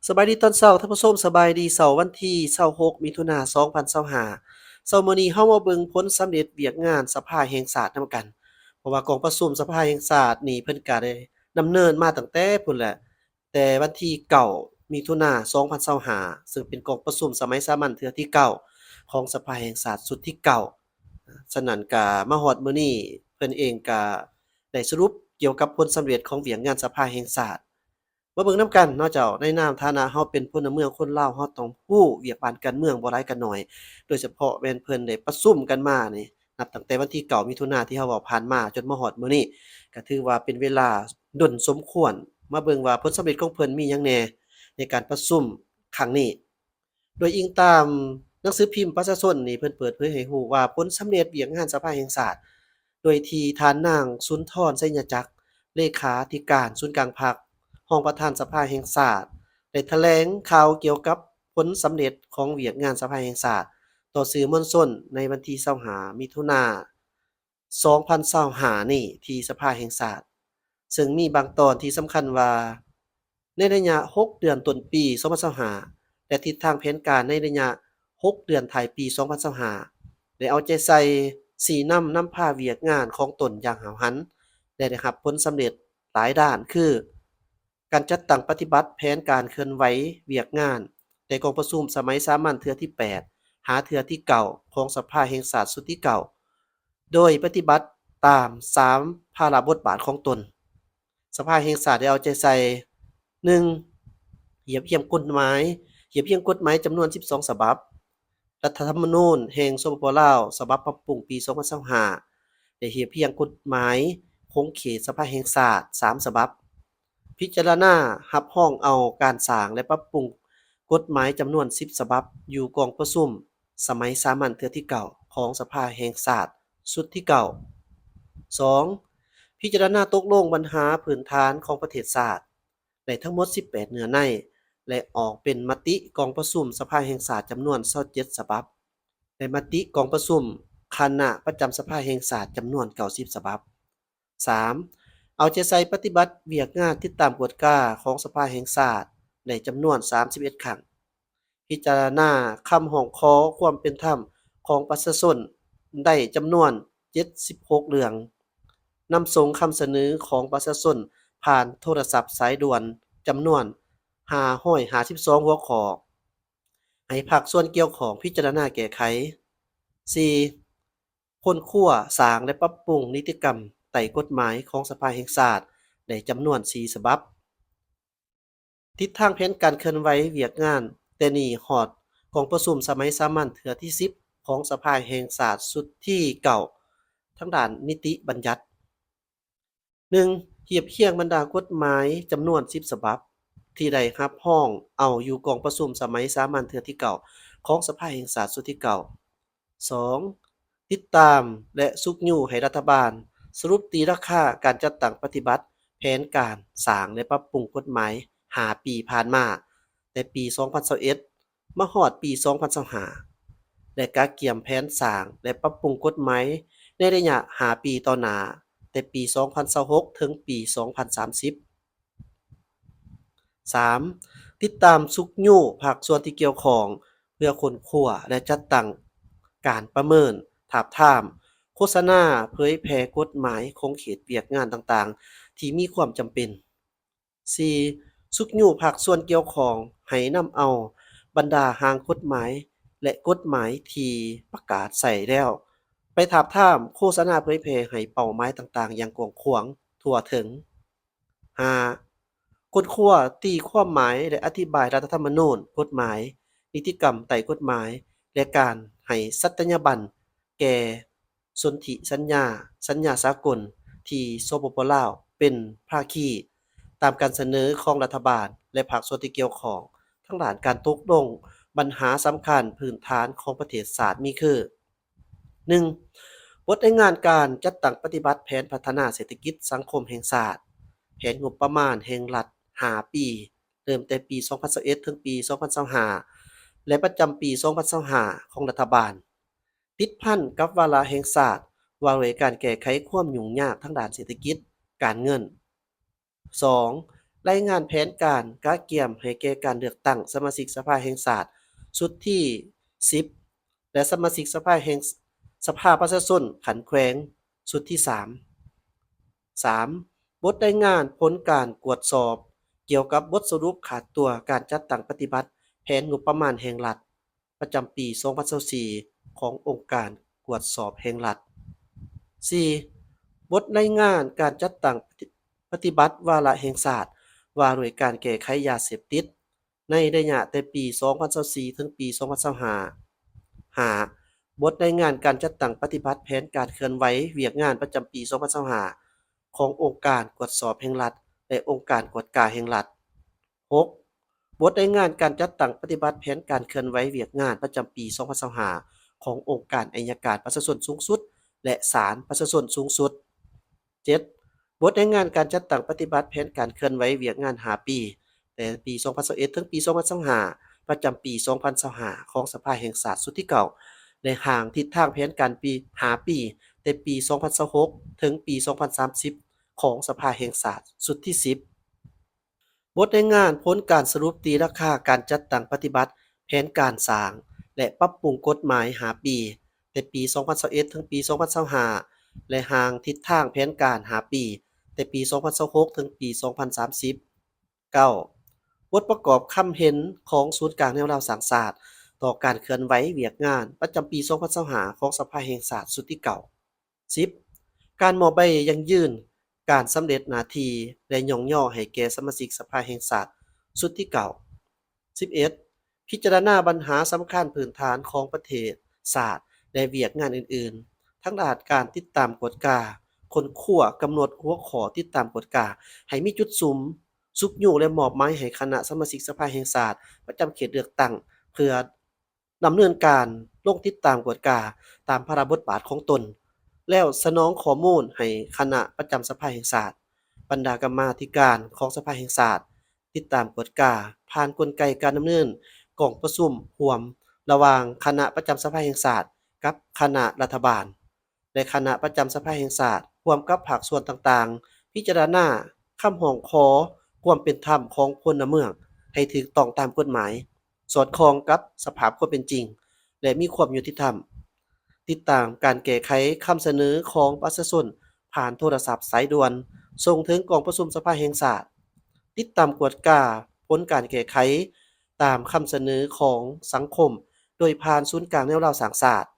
สบายดีตอนเช้าท่านผู้ชมสบายดีเสาร์วันที่26มิถุนายน2025เช้ามื้อนี้เฮามาเบิ่งผลสำเร็จเวียกงานสภาแห่งชาตินำกันเพราะว่ากองประชุมสภาแห่งชาตินี่เพิ่นก็ได้ดำเนินมาตั้งแต่พู้นแหละแต่วันที่9มิถุนายน2025ซึ่งเป็นกองประชุมสมัยสามัญเทื่อที่9ของสภาแห่งชาติสุดที่9ฉะนั้นก็มาฮอดมื้อนี้เพิ่นเองก็ได้สรุปเกี่ยวกับผลสำเร็จของเวียกงานสภาแห่งชาติ มาเบิ่งนำกันเนาะเจ้าในนามฐานะเฮาเป็นพลเมืองคนลาวเฮาต้องรู้เวียกบ้านการเมืองบ่หลายก็น้อยโดยเฉพาะแม่นเพิ่นได้ประชุมกันมานี่นับตั้งแต่วันที่9มิถุนายนที่เฮาเว้าผ่านมาจนมาฮอดมื้อนี้ก็ถือว่าเป็นเวลาดนสมควรมาเบิ่งว่าผลสำเร็จของเพิ่นมีหยังแหน่ในการประชุมครั้งนี้โดยอิงตามหนังสือพิมพ์ประชาชนนี่เพิ่นเปิดเผยให้รู้ว่าผลสำเร็จเวียกงานสภาแห่งชาติโดยที่ท่านนางสุนทรไสยจักรเลขาธิการศูนย์กลางพรรค รองประธานสภาแห่งชาติได้แถลงข่าวเกี่ยวกับผลสำเร็จของเวียกงานสภาแห่งชาติต่อสื่อมวลชนในวันที่25มิถุนายน2025นี้ที่สภาแห่งชาติซึ่งมีบางตอนที่สำคัญว่าในระยะ6เดือนต้นปี2025และทิศทางแผนการในระยะ6เดือนท้ายปี2025ได้เอาใจใส่สีนำพาเวียกงานของตนอย่างหาวหันและได้รับผลสำเร็จหลายด้านคือ การจัดตั้งปฏิบัติแผนการเคลื่อนไหวเวียกงานในกองประชุมสมัยสามัญเทื่อที่8หาเทื่อที่เก่าของสภาแห่งชาติสุดที่เก่าโดยปฏิบัติตาม3ภาระบทบาทของตนสภาแห่งชาติได้เอาใจใส่1เหยียบเยี่ยมกฎหมายเหยียบเยี่ยมกฎหมายจำนวน12ฉบับรัฐธรรมนูญแห่งสปปลาวฉบับปรับปรุงปี2025ได้เหยียบเยี่ยมกฎหมายคงเขตสภาแห่งชาติ3ฉบับ พิจารณารับรองเอาการสร้างและปรับปรุงกฎหมายจำนวน10ฉบับอยู่กองประชุมสมัยสามัญเทื่อที่9ของสภาแห่งชาติสุดที่9 2. พิจารณาตกลงปัญหาพื้นฐานของประเทศชาติในทั้งหมด18เนื้อในและออกเป็นมติกองประชุมสภาแห่งชาติจำนวน27ฉบับและมติกองประชุมคณะประจำสภาแห่งชาติจำนวน90ฉบับ 3. เอาใจใส่ปฏิบัติเวียกงานติดตามกฎกาของสภาแห่งชาติในจำนวน31ครั้งพิจารณาคำร้องขอความเป็นธรรมของประชาชนได้จำนวน76เรื่องนำส่งคำเสนอของประชาชนผ่านโทรศัพท์สายด่วนจำนวน552หัวข้อให้ภาคส่วนเกี่ยวข้องพิจารณาแก้ไข 4. ค้นคว้าสร้างและปรับปรุงนิติกรรมไต่กฎหมายของสภาแห่งชาติในจำนวน4ฉบับทิศทางแผนการเคลื่อนไหวเวียกงานแต่นี่ฮอดของประชุมสมัยสามัญเทื่อที่10ของสภาแห่งชาติสุดที่เก่าทางด้านนิติบัญญัติ 1. เทียบเคียงบรรดากฎหมายจำนวน10ฉบับที่ได้รับร้องเอาอยู่กองประชุมสมัยสามัญเทื่อที่เก่าของสภาแห่งชาติสุดที่เก่า 2. ติดตามและสุกยู่ให้รัฐบาลสรุปตีราคาการจัดตั้งปฏิบัติแผนการสร้างและปรับปรุงกฎหมาย5ปีผ่านมาแต่ปี2021มาฮอดปี2025และกะเกี่ยมแผนสร้างและปรับปรุงกฎหมายในระยะ5ปีต่อหน้าแต่ปี2026ถึงปี2030 3. ติดตามสุกยู่ภาคส่วนที่เกี่ยวข้องเพื่อค้นคว้าและจัดตั้งการประเมินถาบทามโฆษณาเผยแพร่กฎหมายของเขตเวียกงานต่างๆที่มีความจำเป็น 4. สุกยู่ภาคส่วนเกี่ยวข้องให้นำเอาบรรดาร่างกฎหมายและกฎหมายที่ประกาศใช้แล้วไปถาบทามโฆษณาเผยแพร่ให้เป้าหมายต่างๆอย่างกว้างขวางทั่วถึง 5. ค้นคว้าตีความหมายและอธิบายรัฐธรรมนูญกฎหมายนิติกรรมไต่กฎหมายและการให้สัตยาบันแก่สนธิสัญญาสากลที่สปปลาวเป็นภาคีตามการเสนอของรัฐบาลและภาคส่วนที่เกี่ยวข้องทั้งด้านการตกลงปัญหาสำคัญพื้นฐานของประเทศชาติมีคือ 1. บทรายงานการจัดตั้งปฏิบัติแผนพัฒนาเศรษฐกิจสังคมแห่งชาติแผนงบประมาณแห่งรัฐ5ปีเริ่มแต่ปี2021ถึงปี2025และประจำปี2025ของรัฐบาลติดพันกับวาระแห่งชาติว่าด้วยการแก้ไขความยุ่งยากทางด้านเศรษฐกิจการเงิน 2. รายงานแผนการกะเกียมให้แก่การเลือกตั้งสมาชิกสภาแห่งชาติชุดที่10และสมาชิกสภาประชาชนขันแขวงชุดที่3 บทรายงานผลการกวดสอบเกี่ยวกับบทสรุปขาดตัวการจัดตั้งปฏิบัติแผนงบประมาณแห่งรัฐประจำปี2024ขององค์การกวดสอบแห่งรัฐ 4. บทรายงานการจัดตั้งปฏิบัติวาระแห่งชาติว่าด้วยการแก้ไขยาเสพติดในระยะแต่ปี2024ถึงปี2025 5. บทรายงานการจัดตั้งปฏิบัติแผนการเคลื่อนไหวเวียกงานประจำปี2025ขององค์การกวดสอบแห่งรัฐและองค์การกวดกาแห่งรัฐ 6. บทรายงานการจัดตั้งปฏิบัติแผนการเคลื่อนไหวเวียกงานประจำปี2025ขององค์การอัยการประชาชนสูงสุดและศาลประชาชนสูงสุด 7. บทรายงานการจัดตั้งปฏิบัติแผนการเคลื่อนไหวเวียกงาน5ปีแต่ปี2021ถึงปี2025ประจำปี2025ของสภาแห่งชาติสุดที่เก่าในห่างทิศทางแผนการปี5ปีแต่ปี2026ถึงปี2030ของสภาแห่งชาติสุดที่10 บทรายงานผลการสรุปตีราคาการจัดตั้งปฏิบัติแผนการสร้างและปรับปรุงกฎหมาย5ปีแต่ปี2021ถึงปี2025และห่างทิศทางแผนการ5ปีแต่ปี2026ถึงปี2030 9. บทประกอบคำเห็นของศูนย์กลางแนวเราสร้างชาติต่อการเคลื่อนไหวเวียกงานประจำปี2025ของสภาแห่งชาติสุดที่เก่า 10. การมอบใบยังยืนการสำเร็จหน้าที่และย่องย่อให้แก่สมาชิกสภาแห่งชาติสุดที่เก่า 11. พิจารณาปัญหาสำคัญพื้นฐานของประเทศศาสตร์และเวียกงานอื่นๆ ทั้งด้านการติดตามกฎกาคนขั้วกำหนดหัวข้อติดตามกฎกาให้มีจุดสุกอยู่และมอบหมายให้คณะสมาชิกสภาแห่งชาติประจำเขตเลือกตั้งเพื่อดำเนินการลงติดตามกฎกาตามพระราชบทบาทของตน แล้วสนองข้อมูลให้คณะประจำสภาแห่งชาติบรรดากรรมาธิการของสภาแห่งชาติติดตามกฎกาผ่านกลไกการดำเนินกองประชุมร่วมระหว่างคณะประจำสภาแห่งชาติกับคณะรัฐบาลและคณะประจำสภาแห่งชาติร่วมกับภาคส่วนต่างๆพิจารณาคำร้องขอความเป็นธรรมของพลเมืองให้ถูกต้องตามกฎหมายสอดคล้องกับสภาพความเป็นจริงและมีความยุติธรรม ติดตามการแก้ไขคำเสนอของประชาชนผ่านโทรศัพท์สายด่วนส่งถึงกองประชุมสภาแห่งชาติติดตามกวดกาผลการแก้ไขตามคำเสนอของสังคมโดยผ่านศูนย์กลางแนวเราสร้างชาติ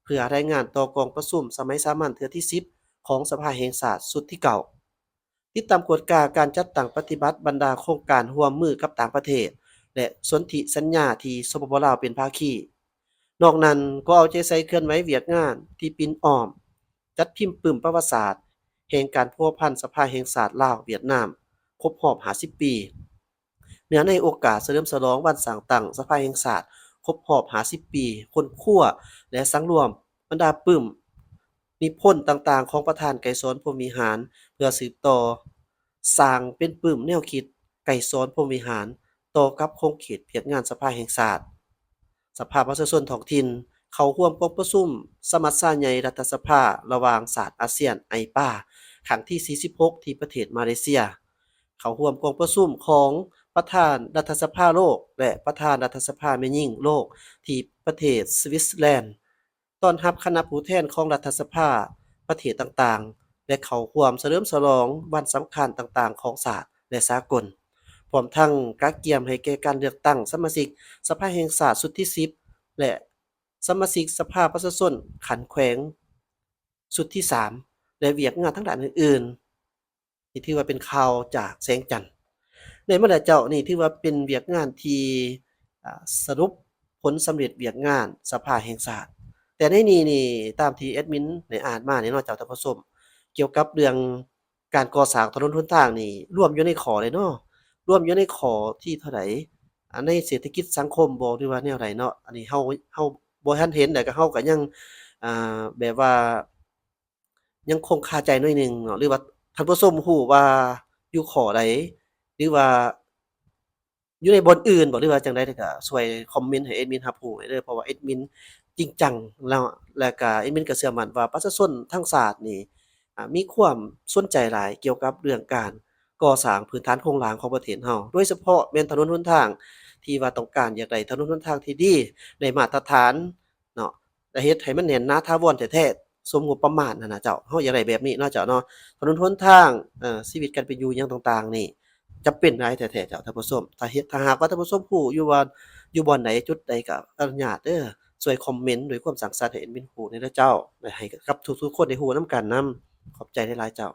เพื่อรายงานต่อกองประชุมสมัยสามัญเทื่อที่10ของสภาแห่งชาติสุดที่เก่าติดตามกวดกาการจัดตั้งปฏิบัติบรรดาโครงการร่วมมือกับต่างประเทศและสนธิสัญญาที่สปปลาวเป็นภาคี นอกนั้นก็เอาใจใส่เคลื่อนไหวเวียกงานที่ปิ่นอ้อมจัดพิมพ์ปึ้มประวัติศาสตร์แห่งการพัวพันสภาแห่งชาติลาวเวียดนามครบรอบ50ปีเนื่องในโอกาสเฉลิมฉลองวันสร้างตั้งสภาแห่งชาติครบรอบ50ปีคนขั้วและสังรวมบรรดาปึ้มนิพนธ์ต่างๆของประธานไกรสอนพรหมวิหารเพื่อสืบต่อสร้างเป็นปึ้มแนวคิดไกรสอนพรหมวิหารต่อกับโครงเขตเวียกงานสภาแห่งชาติ สภาประชาชนท้องถิ่นเข้าร่วมกองประชุมสมัชชาใหญ่รัฐสภาระหว่างชาติอาเซียนIPA ครั้งที่46ที่ประเทศมาเลเซียเข้าร่วมกองประชุมของประธานรัฐสภาโลกและประธานรัฐสภาแม่หญิงโลกที่ประเทศสวิตเซอร์แลนด์ต้อนรับคณะผู้แทนของรัฐสภาประเทศต่างๆและเข้าร่วมเฉลิมฉลองวันสำคัญต่างๆของชาติและสากล พร้อมทั้งกักเกียมให้แก่การเลือกตั้งสมาชิกสภาแห่งชาติชุดที่10และสมาชิกสภาประชาชนขันแขวงชุดที่3และเวียกงานทั้งด้านอื่นๆที่ถือว่าเป็นข่าวจากแสงจันทร์ในเมื่อใดเจ้านี่ถือว่าเป็นเวียกงานที่สรุปผลสำเร็จเวียกงานสภาแห่งชาติแต่ในนี้นี่ตามที่แอดมินได้อ่านมานี่เนาะเจ้าท่านผู้ชมเกี่ยวกับเรื่องการก่อสร้างถนนหนทางนี่รวมอยู่ในข้อเลยเนาะ รวมอยู่ในข้อที่เท่าใดในเศรษฐกิจสังคมบ่หรือว่าแนวใดเนาะอันนี้เราบ่ทันเห็นแต่ก็เราก็ยังแบบว่ายังคงคาใจหน่อยหนึ่งเนาะหรือว่าท่านผู้ชมรู้ว่าอยู่ข้อใดหรือว่าอยู่ในบอนอื่นบ่หรือว่าจั่งใดก็ช่วยคอมเมนต์ให้แอดมินรับรู้ให้เด้อเพราะว่าแอดมินจริงจังแล้วก็แอดมินก็เชื่อมั่นว่าประชาชนทั้งชาตินี่มีความสนใจหลายเกี่ยวกับเรื่องการ ก่อสร้างพื้นฐานโครงหลังของประเทศเราโดยเฉพาะแม่นถนนหนทางที่ว่าต้องการอยากได้ถนนหนทางที่ดีได้มาตรฐานเนาะแล้วเฮ็ดให้มันแน่นหนาถาวรแท้ๆสมงบประมาณนั่นน่ะเจ้าเราอยากได้แบบนี้เนาะเจ้าเนาะถนนหนทางชีวิตการเป็นอยู่หยังต่างๆนี่จำเป็นหลายแท้ๆเจ้าท่านผู้ชมถ้าหากว่าท่านผู้ชมรู้อยู่ว่าอยู่บ่อนใดจุดใดก็อนุญาตเด้อช่วยคอมเมนต์ด้วยความสร้างสรรค์ให้แอดมินรู้หน่อยเด้อเจ้าและให้กับทุกๆคนได้รู้นำกันนำขอบใจหลายๆเจ้า